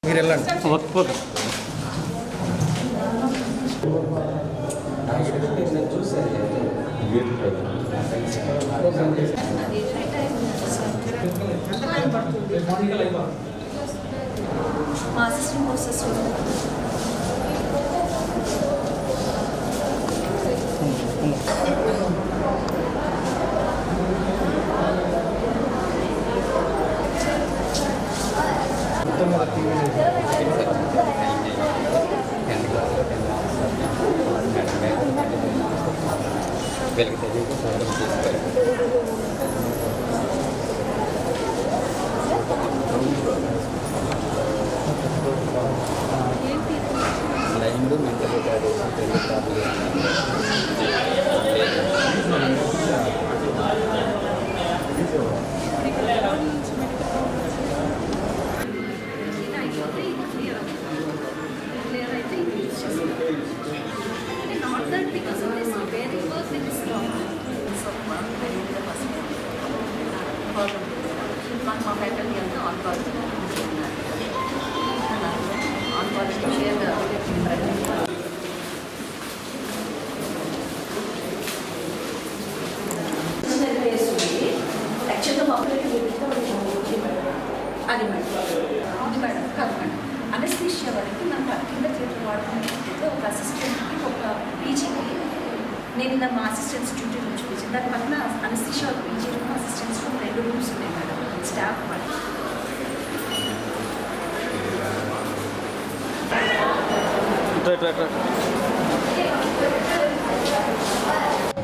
మీరు వెళ్ళండి. ఓకే. మా అసిస్టెంట్ ప్రొఫెసర్ లైన్లో mental not that because of this very work in this law. So, మా ఫ్యాకల్టీ అంతా ఆన్ కాల్ షేర్ యాక్చువల్గా మా అది మేడం కాదు మేడం అనస్థీషియా వరకు మనం కింద థియేటర్ వాడుకునే ఒక అసిస్టెంట్కి ఒక పీజీకి నేను ఇలా మా అసిస్టెంట్స్ డ్యూటీ రూమ్ చూపించాను. దాని పక్కన అనస్థీషియా ఒక PG room assistants room 2 rooms ఉన్నాయి మేడం స్టాఫ్ మేడం.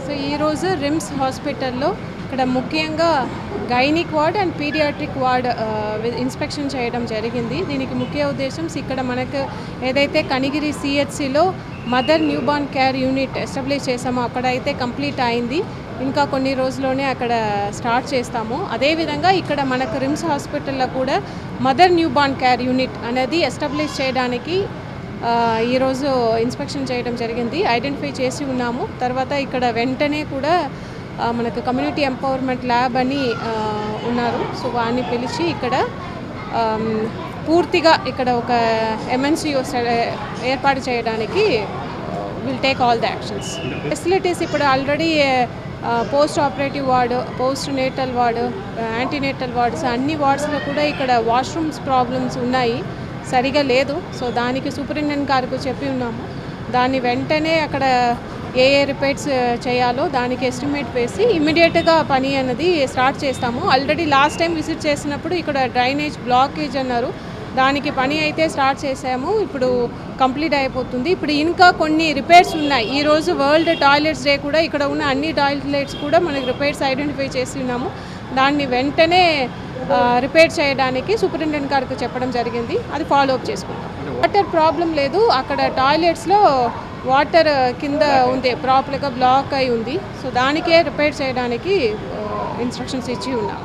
సో ఈరోజు రిమ్స్ హాస్పిటల్లో ఇక్కడ ముఖ్యంగా gynaec ward and paediatric ward inspection చేయడం జరిగింది. దీనికి ముఖ్య ఉద్దేశం ఇక్కడ మనకు ఏదైతే కనిగిరి సిహెచ్సిలో mother newborn care unit establish చేసామో అక్కడ అయితే కంప్లీట్ అయింది. ఇంకా కొన్ని రోజుల్లోనే అక్కడ స్టార్ట్ చేస్తాము. అదేవిధంగా ఇక్కడ మనకు రిమ్స్ హాస్పిటల్లో కూడా మదర్ న్యూబార్న్ కేర్ యూనిట్ అనేది ఎస్టాబ్లిష్ చేయడానికి ఈరోజు ఇన్స్పెక్షన్ చేయడం జరిగింది. ఐడెంటిఫై చేసి ఉన్నాము. తర్వాత ఇక్కడ వెంటనే కూడా మనకు కమ్యూనిటీ ఎంపవర్మెంట్ ల్యాబ్ అని ఉన్నారు. సో వారిని పిలిచి ఇక్కడ పూర్తిగా ఇక్కడ ఒక MNCO ఏర్పాటు చేయడానికి will take all the actions. Facilities ఇప్పుడు already post operative ward, post natal ward, antenatal wards అన్ని వార్డ్స్లో కూడా ఇక్కడ వాష్రూమ్స్ ప్రాబ్లమ్స్ ఉన్నాయి, సరిగా లేదు. సో దానికి సూపరింటెండెంట్ గారికి చెప్పి ఉన్నాము. దాన్ని వెంటనే అక్కడ ఏ రిపేర్స్ చేయాలో దానికి ఎస్టిమేట్ వేసి ఇమ్మీడియట్గా పని అన్నది స్టార్ట్ చేస్తాము. ఆల్రెడీ లాస్ట్ టైం విజిట్ చేసినప్పుడు ఇక్కడ డ్రైనేజ్ బ్లాకేజ్ అన్నారు, దానికి పని అయితే స్టార్ట్ చేసాము. ఇప్పుడు కంప్లీట్ అయిపోతుంది. ఇప్పుడు ఇంకా కొన్ని రిపేర్స్ ఉన్నాయి. ఈరోజు వరల్డ్ టాయిలెట్స్ డే కూడా ఇక్కడ ఉన్న అన్ని టాయిలెట్స్ కూడా మనకి రిపేర్స్ ఐడెంటిఫై చేసి ఉన్నాము. దాన్ని వెంటనే రిపేర్ చేయడానికి సూపరింటెండెంట్ గారికి చెప్పడం జరిగింది. అది ఫాలో అప్ చేసుకుంటాం. వాటర్ ప్రాబ్లం లేదు, అక్కడ టాయిలెట్స్లో వాటర్ కింద ఉంది, ప్రాపర్గా బ్లాక్ అయి ఉంది. సో దానికే రిపేర్ చేయడానికి ఇన్స్ట్రక్షన్స్ ఇచ్చి ఉన్నాం.